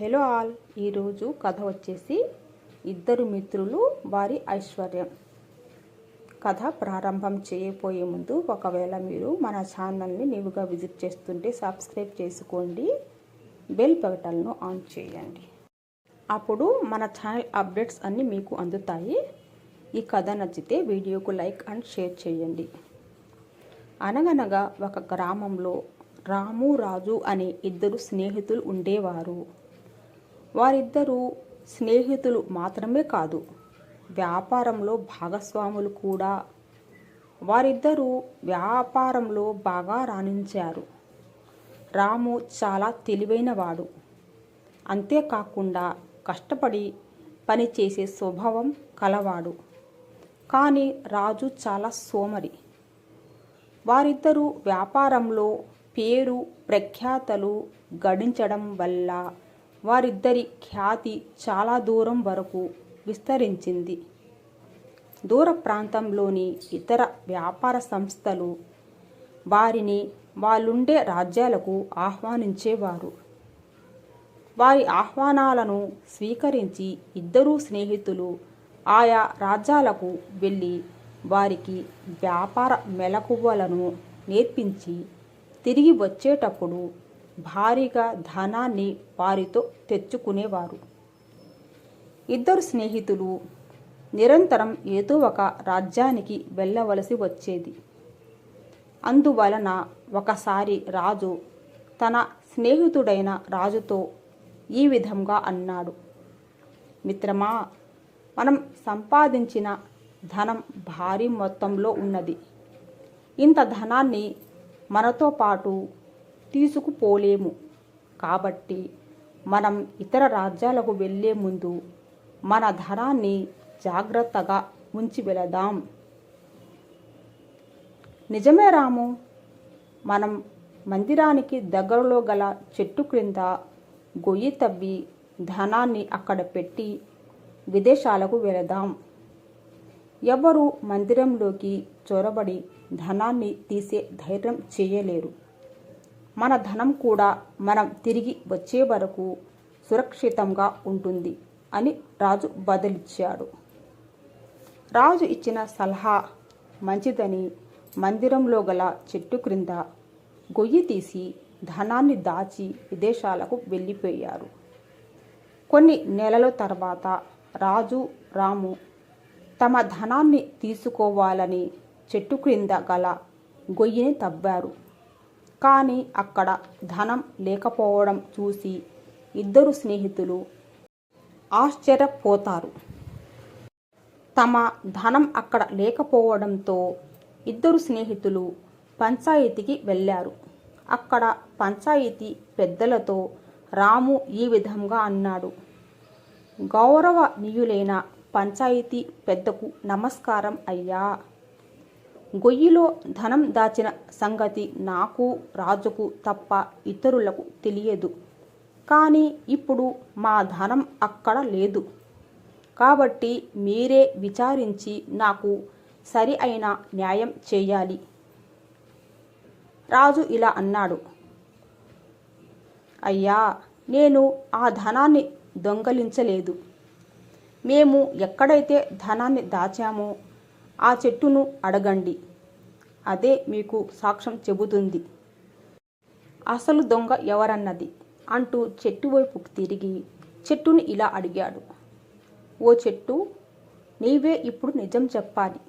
Hello all. ఈరోజు కథ వచ్చేసి ఇద్దరు మిత్రులు వారి ఐశ్వర్యం. కథ ప్రారంభం చేయబోయే ముందు ఒకవేళ మీరు మన ఛానల్ని న్యూగా విజిట్ చేస్తుంటే సబ్స్క్రైబ్ చేసుకోండి, బెల్ బటన్ను ఆన్ చేయండి. అప్పుడు మన ఛానల్ అప్డేట్స్ అన్నీ మీకు అందుతాయి. ఈ కథ నచ్చితే వీడియోకు లైక్ అండ్ షేర్ చేయండి. అనగనగా ఒక గ్రామంలో రాము రాజు అనే ఇద్దరు స్నేహితులు ఉండేవారు. వారిద్దరూ స్నేహితులు మాత్రమే కాదు, వ్యాపారంలో భాగస్వాములు కూడా. వారిద్దరూ వ్యాపారంలో బాగా రాణించారు. రాము చాలా తెలివైనవాడు, అంతేకాకుండా కష్టపడి పనిచేసే స్వభావం కలవాడు. కానీ రాజు చాలా సోమరి. వారిద్దరూ వ్యాపారంలో పేరు ప్రఖ్యాతలు గడించడం వల్ల వారిద్దరి ఖ్యాతి చాలా దూరం వరకు విస్తరించింది. దూర ప్రాంతంలోని ఇతర వ్యాపార సంస్థలు వారిని వాళ్ళుండే రాజ్యాలకు ఆహ్వానించేవారు. వారి ఆహ్వానాలను స్వీకరించి ఇద్దరు స్నేహితులు ఆయా రాజ్యాలకు వెళ్ళి వారికి వ్యాపార మెలకువలను నేర్పించి తిరిగి వచ్చేటప్పుడు భారీగా ధనాన్ని వారితో తెచ్చుకునేవారు. ఇద్దరు స్నేహితులు నిరంతరం ఏదో ఒక రాజ్యానికి వెళ్ళవలసి వచ్చేది. అందువలన ఒకసారి రాజు తన స్నేహితుడైన రాజుతో ఈ విధంగా అన్నాడు: మిత్రమా, మనం సంపాదించిన ధనం భారీ మొత్తంలో ఉన్నది. ఇంత ధనాన్ని మనతో పాటు తీసుకుపోలేము. కాబట్టి మనం ఇతర రాజ్యాలకు వెళ్ళే ముందు మన ధనాన్ని జాగ్రత్తగా ఉంచి వెళదాం. నిజమే రాము, మనం మందిరానికి దగ్గరలో గల చెట్టు క్రింద గొయ్యి తవ్వి ధనాన్ని అక్కడ పెట్టి విదేశాలకు వెళదాం. ఎవరు మందిరంలోకి చొరబడి ధనాన్ని తీసే ధైర్యం చేయలేరు. మన ధనం కూడా మనం తిరిగి వచ్చే వరకు సురక్షితంగా ఉంటుంది అని రాజు బదులిచ్చాడు. రాజు ఇచ్చిన సలహా మంచిదని మందిరంలో గల చెట్టు క్రింద గొయ్యి తీసి ధనాన్ని దాచి విదేశాలకు వెళ్ళిపోయారు. కొన్ని నెలల తర్వాత రాజు రాము తమ ధనాన్ని తీసుకోవాలని చెట్టు క్రింద గల గొయ్యిని తవ్వారు. కానీ అక్కడ ధనం లేకపోవడం చూసి ఇద్దరు స్నేహితులు ఆశ్చర్యపోతారు. తమ ధనం అక్కడ లేకపోవడంతో ఇద్దరు స్నేహితులు పంచాయతీకి వెళ్ళారు. అక్కడ పంచాయతీ పెద్దలతో రాము ఈ విధంగా అన్నాడు: గౌరవనీయులైన పంచాయతీ పెద్దకు నమస్కారం అయ్యా. గొయ్యిలో ధనం దాచిన సంగతి నాకు, రాజుకు తప్ప ఇతరులకు తెలియదు. కానీ ఇప్పుడు మా ధనం అక్కడ లేదు. కాబట్టి మీరే విచారించి నాకు సరి అయిన న్యాయం చేయాలి. రాజు ఇలా అన్నాడు: అయ్యా, నేను ఆ ధనాన్ని దొంగలించలేదు. మేము ఎక్కడైతే ధనాన్ని దాచామో ఆ చెట్టును అడగండి, అదే మీకు సాక్ష్యం చెబుతుంది అసలు దొంగ ఎవరన్నది అంటూ చెట్టు వైపుకు తిరిగి చెట్టుని ఇలా అడిగాడు: ఓ చెట్టు, నీవే ఇప్పుడు నిజం చెప్పాలి.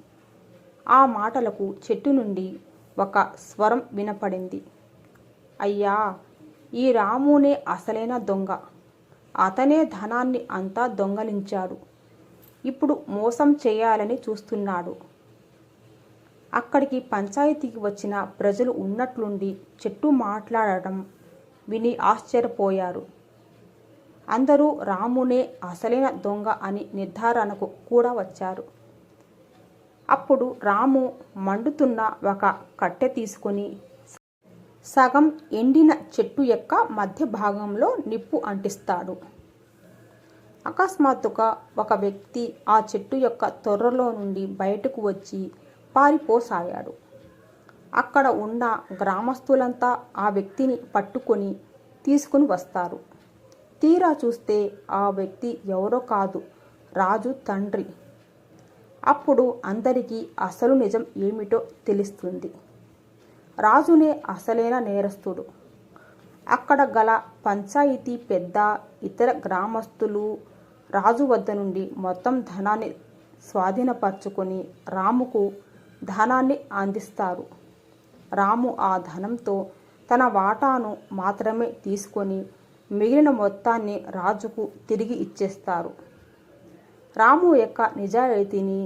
ఆ మాటలకు చెట్టు నుండి ఒక స్వరం వినపడింది: అయ్యా, ఈ రామునే అసలైన దొంగ. అతనే ధనాన్ని అంతా దొంగలించాడు. ఇప్పుడు మోసం చేయాలని చూస్తున్నాడు. అక్కడికి పంచాయతీకి వచ్చిన ప్రజలు ఉన్నట్లుండి చెట్టు మాట్లాడటం విని ఆశ్చర్యపోయారు. అందరూ రామునే అసలైన దొంగ అని నిర్ధారణకు కూడా వచ్చారు. అప్పుడు రాము మండుతున్న ఒక కట్టె తీసుకొని సగం ఎండిన చెట్టు యొక్క మధ్య భాగంలో నిప్పు అంటిస్తాడు. అకస్మాత్తుగా ఒక వ్యక్తి ఆ చెట్టు యొక్క తొర్రలో నుండి బయటకు వచ్చి పారిపోసాగాడు. అక్కడ ఉన్న గ్రామస్తులంతా ఆ వ్యక్తిని పట్టుకొని తీసుకుని వస్తారు. తీరా చూస్తే ఆ వ్యక్తి ఎవరో కాదు, రాజు తండ్రి. అప్పుడు అందరికీ అసలు నిజం ఏమిటో తెలుస్తుంది. రాజునే అసలైన నేరస్తుడు. అక్కడ గల పంచాయితీ పెద్ద, ఇతర గ్రామస్తులు రాజు వద్ద నుండి మొత్తం ధనాన్ని స్వాధీనపరచుకొని రాముకు ధనాన్ని అందిస్తారు. రాము ఆ ధనంతో తన వాటాను మాత్రమే తీసుకొని మిగిలిన మొత్తాన్ని రాజుకు తిరిగి ఇచ్చేస్తారు. రాము యొక్క నిజాయితీని,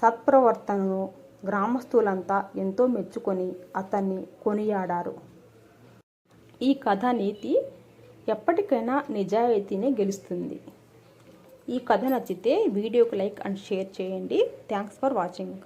సత్ప్రవర్తనను గ్రామస్తులంతా ఎంతో మెచ్చుకొని అతన్ని కొనియాడారు. ఈ కథ నీతి ఎప్పటికైనా నిజాయితీనే గెలుస్తుంది. ఈ కథ నచ్చితే వీడియోకి లైక్ అండ్ షేర్ చేయండి. Thanks for watching.